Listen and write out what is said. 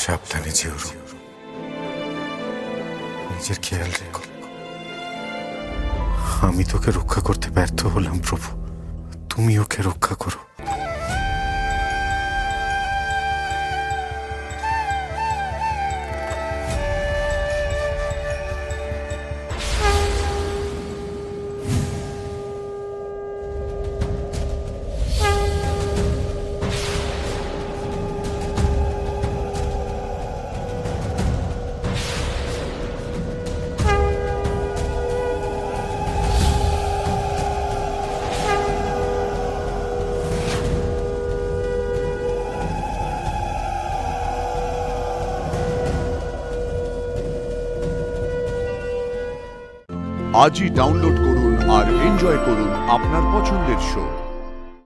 সাবধানে যেও, নিজের খেয়াল রেখো। আমি তোকে রক্ষা করতে ব্যর্থ হলাম প্রভু, তুমি ওকে রক্ষা করো। আজই ডাউনলোড করুন আর এনজয় করুন আপনার পছন্দের শো।